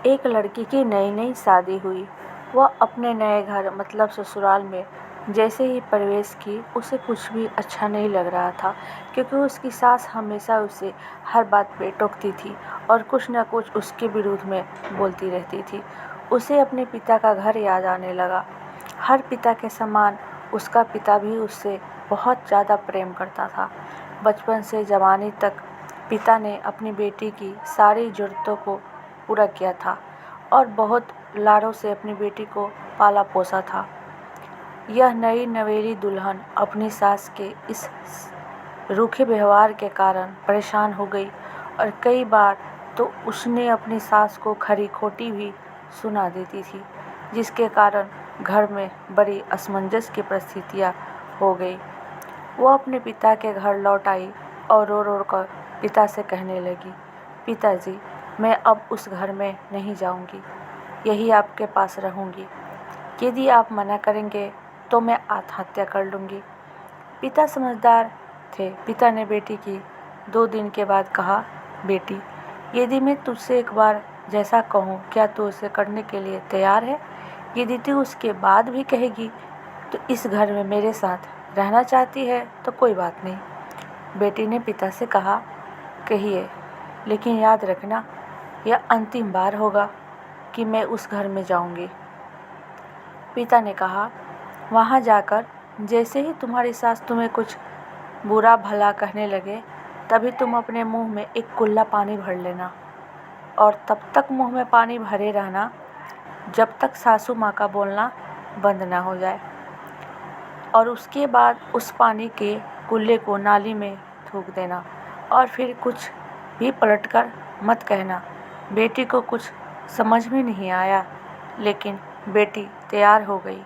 एक लड़की की नई नई शादी हुई। वह अपने नए घर मतलब ससुराल में जैसे ही प्रवेश की उसे कुछ भी अच्छा नहीं लग रहा था, क्योंकि उसकी सास हमेशा उसे हर बात पे टोकती थी और कुछ न कुछ उसके विरुद्ध में बोलती रहती थी। उसे अपने पिता का घर याद आने लगा। हर पिता के समान उसका पिता भी उससे बहुत ज़्यादा प्रेम करता था। बचपन से जवानी तक पिता ने अपनी बेटी की सारी ज़रूरतों को पूरा किया था और बहुत लाड़ों से अपनी बेटी को पाला पोसा था। यह नई नवेली दुल्हन अपनी सास के इस रूखे व्यवहार के कारण परेशान हो गई और कई बार तो उसने अपनी सास को खरी खोटी भी सुना देती थी, जिसके कारण घर में बड़ी असमंजस की परिस्थितियाँ हो गई। वह अपने पिता के घर लौट आई और रो रो कर पिता से कहने लगी, पिताजी, मैं अब उस घर में नहीं जाऊंगी, यही आपके पास रहूंगी। यदि आप मना करेंगे तो मैं आत्महत्या कर लूँगी। पिता समझदार थे। पिता ने बेटी की 2 दिन के बाद कहा, बेटी, यदि मैं तुझसे एक बार जैसा कहूँ क्या तू उसे करने के लिए तैयार है? यदि तू उसके बाद भी कहेगी तो इस घर में मेरे साथ रहना चाहती है तो कोई बात नहीं। बेटी ने पिता से कहा, कहिए, लेकिन याद रखना यह अंतिम बार होगा कि मैं उस घर में जाऊंगी। पिता ने कहा, वहाँ जाकर जैसे ही तुम्हारी सास तुम्हें कुछ बुरा भला कहने लगे तभी तुम अपने मुंह में एक कुल्ला पानी भर लेना और तब तक मुंह में पानी भरे रहना जब तक सासू माँ का बोलना बंद ना हो जाए, और उसके बाद उस पानी के कुल्ले को नाली में थूक देना और फिर कुछ भी पलटकर मत कहना। बेटी को कुछ समझ में नहीं आया, लेकिन बेटी तैयार हो गई।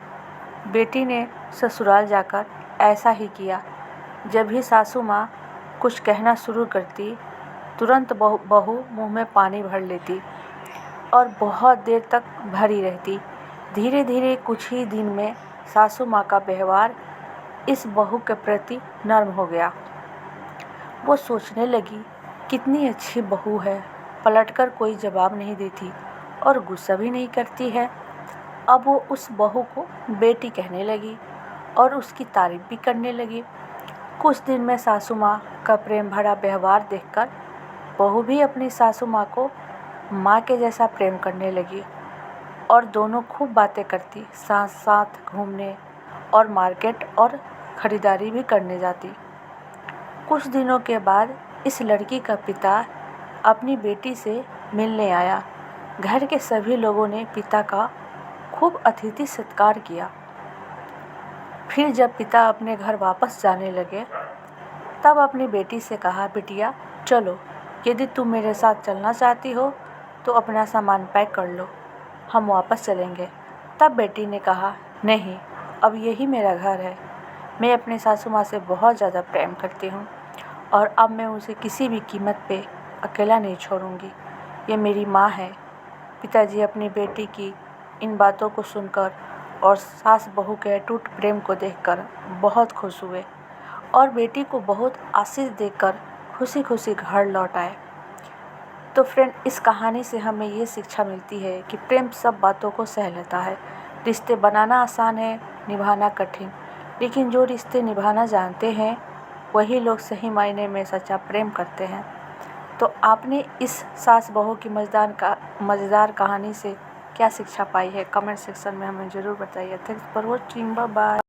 बेटी ने ससुराल जाकर ऐसा ही किया। जब भी सासू माँ कुछ कहना शुरू करती, तुरंत बहू मुंह में पानी भर लेती और बहुत देर तक भरी रहती। धीरे धीरे कुछ ही दिन में सासू माँ का व्यवहार इस बहू के प्रति नर्म हो गया। वो सोचने लगी, कितनी अच्छी बहू है, पलटकर कोई जवाब नहीं देती और गुस्सा भी नहीं करती है। अब वो उस बहू को बेटी कहने लगी और उसकी तारीफ भी करने लगी। कुछ दिन में सासू माँ का प्रेम भरा व्यवहार देखकर बहू भी अपनी सासू माँ को माँ के जैसा प्रेम करने लगी और दोनों खूब बातें करती, साथ साथ घूमने और मार्केट और ख़रीदारी भी करने जाती। कुछ दिनों के बाद इस लड़की का पिता अपनी बेटी से मिलने आया। घर के सभी लोगों ने पिता का खूब अतिथि सत्कार किया। फिर जब पिता अपने घर वापस जाने लगे तब अपनी बेटी से कहा, बिटिया चलो, यदि तुम मेरे साथ चलना चाहती हो तो अपना सामान पैक कर लो, हम वापस चलेंगे। तब बेटी ने कहा, नहीं, अब यही मेरा घर है। मैं अपने सासू माँ से बहुत ज़्यादा प्रेम करती हूँ और अब मैं उसे किसी भी कीमत पे अकेला नहीं छोड़ूंगी। ये मेरी माँ है। पिताजी अपनी बेटी की इन बातों को सुनकर और सास बहू के अटूट प्रेम को देखकर बहुत खुश हुए और बेटी को बहुत आशीष देकर खुशी खुशी घर लौट आए। तो फ्रेंड, इस कहानी से हमें ये शिक्षा मिलती है कि प्रेम सब बातों को सह लेता है। रिश्ते बनाना आसान है, निभाना कठिन, लेकिन जो रिश्ते निभाना जानते हैं वही लोग सही मायने में सच्चा प्रेम करते हैं। तो आपने इस सास बहू की मज़ेदार कहानी से क्या शिक्षा पाई है? कमेंट सेक्शन में हमें ज़रूर बताइए। Thanks for watching, bye bye.